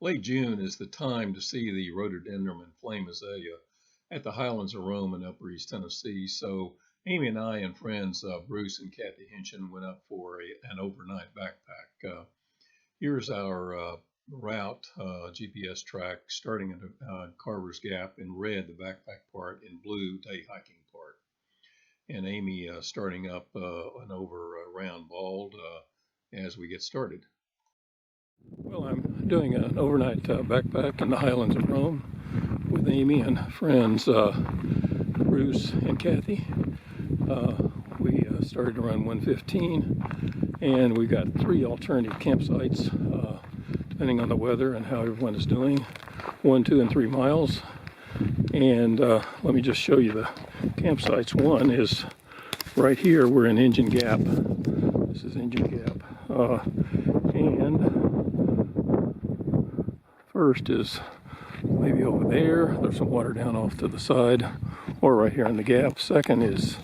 Late June is the time to see the rhododendron and flame azalea at the Highlands of Rome in Upper East Tennessee. So Amy and I and friends Bruce and Kathy Hinchin went up for an overnight backpack. Here's our route GPS track starting at Carvers Gap in red, the backpack part, in blue, day hiking part. And Amy starting up and over Round Bald as we get started. Well, I'm doing an overnight backpack in the Highlands of Rome with Amy and friends Bruce and Kathy. We started around 1:15, and we got 3 alternative campsites depending on the weather and how everyone is doing, 1, 2, and 3 miles. And let me just show you the campsites. One is right here. We're in Engine Gap. This is Engine Gap. And first is maybe over there. There's some water down off to the side, or right here in the gap. Second is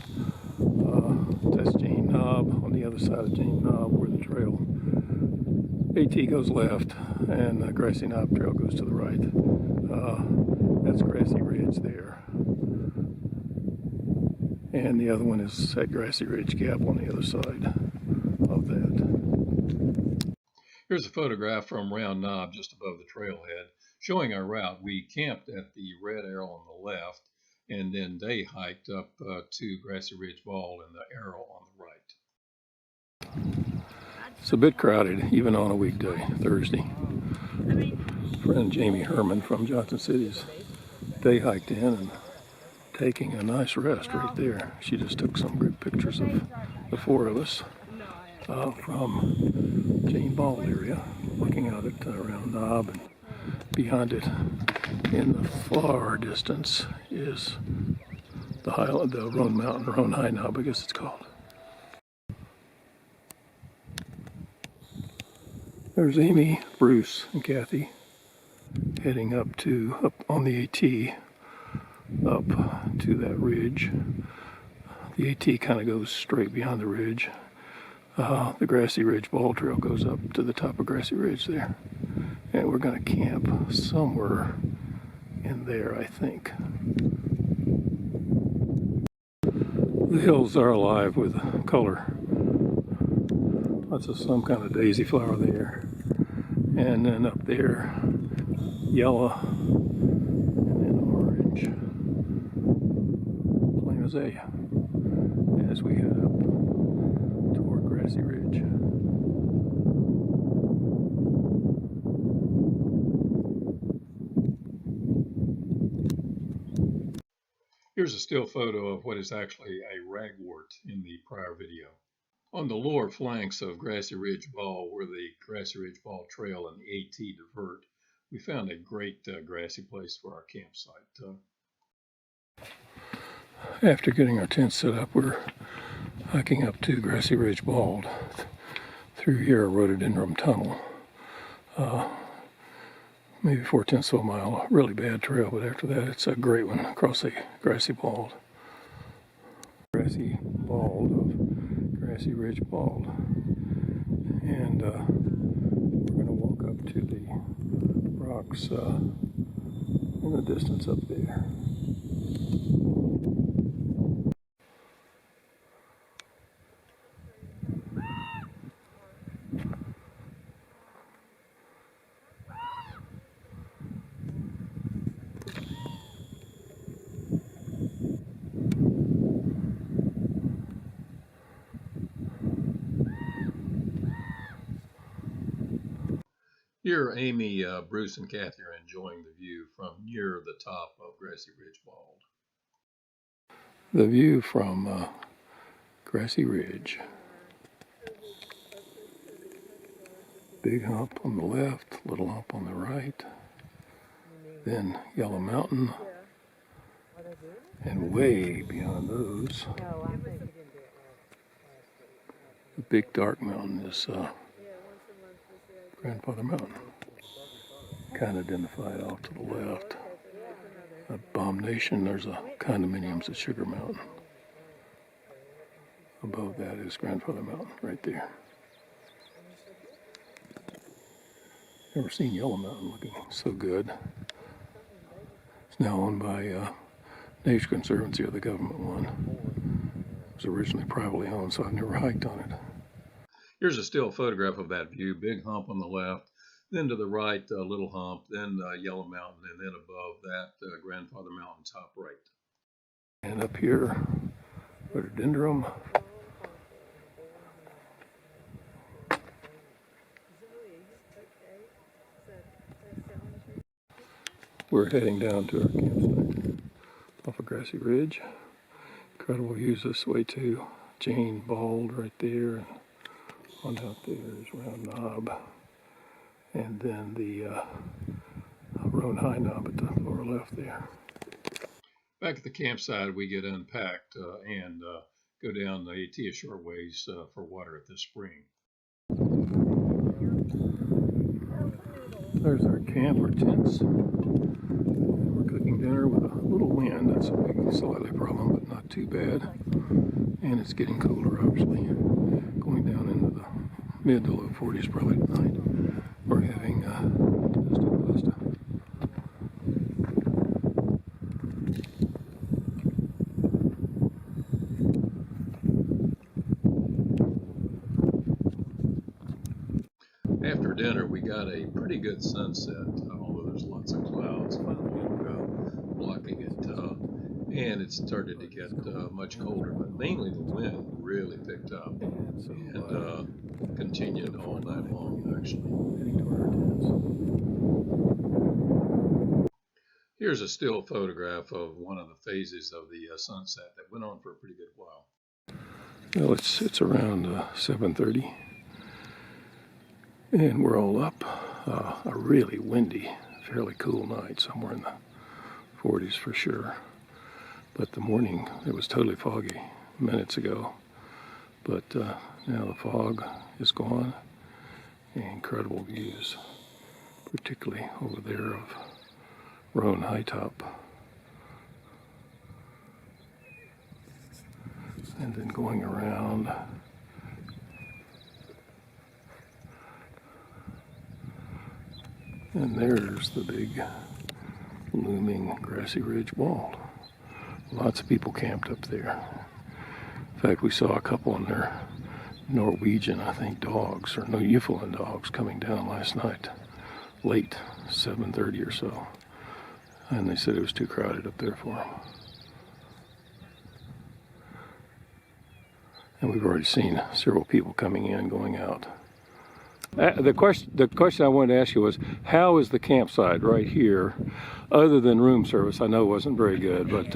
that's Jane Knob, on the other side of Jane Knob where the trail AT goes left and the Grassy Knob Trail goes to the right. That's Grassy Ridge there. And the other one is at Grassy Ridge Gap on the other side of that. Here's a photograph from Round Knob just above the trailhead showing our route. We camped at the red arrow on the left and then day hiked up to Grassy Ridge Bald and the arrow on the right. It's a bit crowded even on a weekday, Thursday. Friend Jamie Herman from Johnson City's day hiked in and taking a nice rest right there. She just took some good pictures of the 4 of us from Jane Bald area, looking out at Round Knob, and behind it in the far distance is the Roan Mountain, Roan High Knob, I guess it's called. There's Amy, Bruce, and Kathy heading up on the AT, up to that ridge. The AT kind of goes straight behind the ridge. The Grassy Ridge Bald Trail goes up to the top of Grassy Ridge there. And we're going to camp somewhere in there, I think. The hills are alive with color. Lots of some kind of daisy flower there. And then up there, yellow, and then orange, flame azalea, as we head up toward Grassy Ridge. Here's a still photo of what is actually a ragwort in the prior video. On the lower flanks of Grassy Ridge Bald, where the Grassy Ridge Bald Trail and the AT divert, we found a great grassy place for our campsite. After getting our tent set up, we're hiking up to Grassy Ridge Bald through here, a rhododendron tunnel. Maybe 4/10 of a mile, a really bad trail, but after that it's a great one across the Grassy Bald. Grassy Bald of Grassy Ridge Bald. And we're going to walk up to the rocks in the distance up there. Here, Amy, Bruce, and Kathy are enjoying the view from near the top of Grassy Ridge Bald. The view from Grassy Ridge. Big hump on the left, little hump on the right. Then Yellow Mountain. And way beyond those, the big dark mountain is Grandfather Mountain, kind of identified off to the left. Abomination, there's a condominiums at Sugar Mountain. Above that is Grandfather Mountain right there. Never seen Yellow Mountain looking so good. It's now owned by Nature Conservancy, or the government one. It was originally privately owned, so I've never hiked on it. Here's a still photograph of that view. Big hump on the left, then to the right, Little Hump, then Yellow Mountain, and then above that, Grandfather Mountain top right. And up here, rhododendron. We're heading down to our campsite off of Grassy Ridge. Incredible views this way too. Jane Bald right there, and on out there is Round Knob, and then the Roan High Knob at the lower left there. Back at the campsite, we get unpacked and go down the AT a short ways for water at this spring. There's our camp, our tents. We're cooking dinner with a little wind. That's a big, slightly problem, but not too bad. And it's getting colder, obviously. Going down into the mid to low 40s probably tonight. We're having pasta. After dinner, we got a pretty good sunset, although there's lots of clouds blocking it, and it started to get much colder, but mainly the wind really picked up and continued all night long, actually. Here's a still photograph of one of the phases of the sunset that went on for a pretty good while. Well, it's around 7:30. And we're all up. A really windy, fairly cool night, somewhere in the 40s for sure. But the morning, it was totally foggy minutes ago. But now the fog is gone. Incredible views, particularly over there of Roan High Top. And then going around. And there's the big looming Grassy Ridge wall. Lots of people camped up there. In fact, we saw a couple on their Norwegian, I think, dogs, or no, Newfoundland dogs coming down last night, late, 7:30 or so. And they said it was too crowded up there for them. And we've already seen several people coming in, going out. The question I wanted to ask you was, how is the campsite right here, other than room service? I know it wasn't very good, but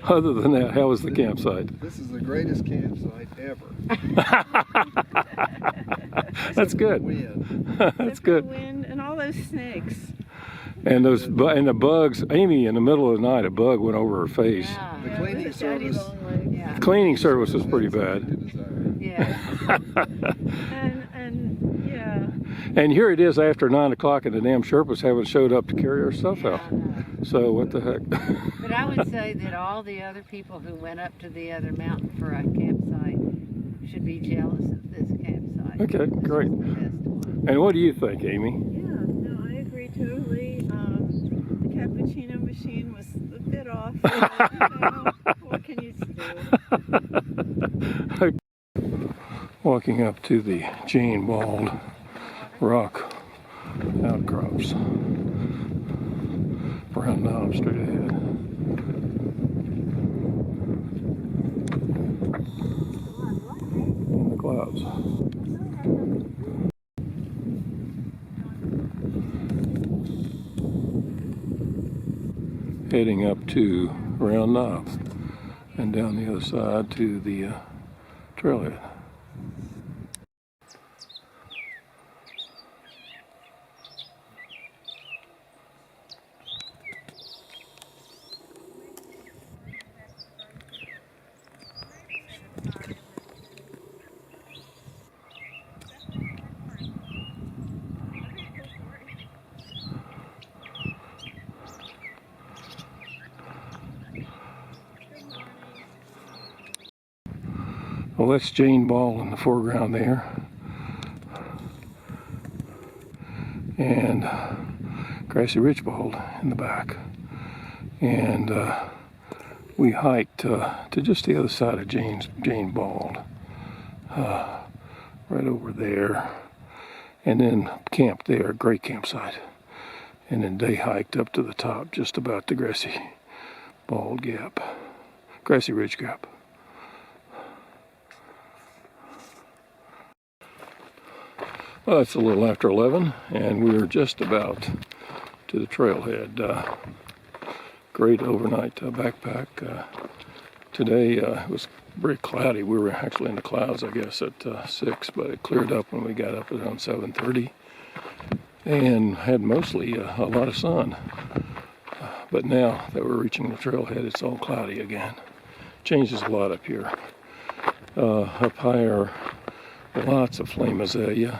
other than that, how is the campsite? This is the greatest campsite ever. That's good. That's good. Wind and all those snakes. And the bugs. Amy, in the middle of the night, a bug went over her face. Yeah. The cleaning service. The cleaning service was pretty bad. Yeah. and yeah. And here it is after 9 o'clock, and the damn Sherpas haven't showed up to carry our stuff out. So what the heck? But I would say that all the other people who went up to the other mountain for a campsite should be jealous of this campsite. Okay, great. And what do you think, Amy? Yeah, no, I agree totally. The cappuccino machine was a bit off. What can you do? Walking up to the Jane Bald rock outcrops. Round Knob straight ahead. In the clouds. Heading up to Round Knob and down the other side to the trailhead. Well, that's Jane Ball in the foreground there. and Grassy Ridgebald in the back. And we hiked to just the other side of Jane Bald, right over there, and then camped there, great campsite. And then day hiked up to the top, just about the Grassy Bald Gap, Grassy Ridge Gap. Well, it's a little after 11, and we're just about to the trailhead. Great overnight backpack. Today it was very cloudy. We were actually in the clouds, I guess, at 6, but it cleared up when we got up around 7:30, and had mostly a lot of sun. But now that we're reaching the trailhead, it's all cloudy again. Changes a lot up here. Up higher, lots of flame azalea,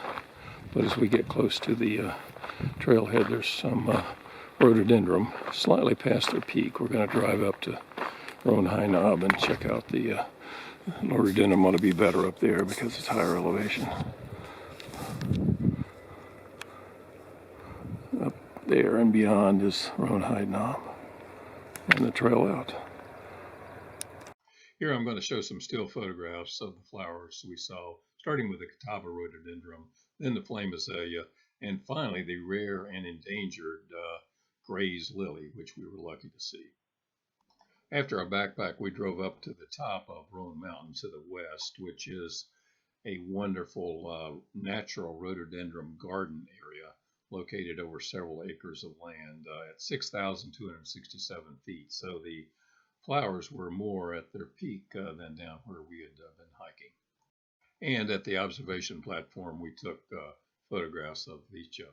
but as we get close to the trailhead, there's some rhododendron slightly past their peak. We're going to drive up to Roan High Knob and check out the rhododendron. Want to be better up there because it's higher elevation. Up there and beyond is Roan High Knob and the trail out. Here I'm going to show some still photographs of the flowers we saw, starting with the Catawba rhododendron, then the flame azalea, and finally the rare and endangered Gray's lily, which we were lucky to see. After our backpack, we drove up to the top of Roan Mountain to the west, which is a wonderful natural rhododendron garden area located over several acres of land at 6,267 feet. So the flowers were more at their peak than down where we had been hiking. And at the observation platform, we took photographs of each other.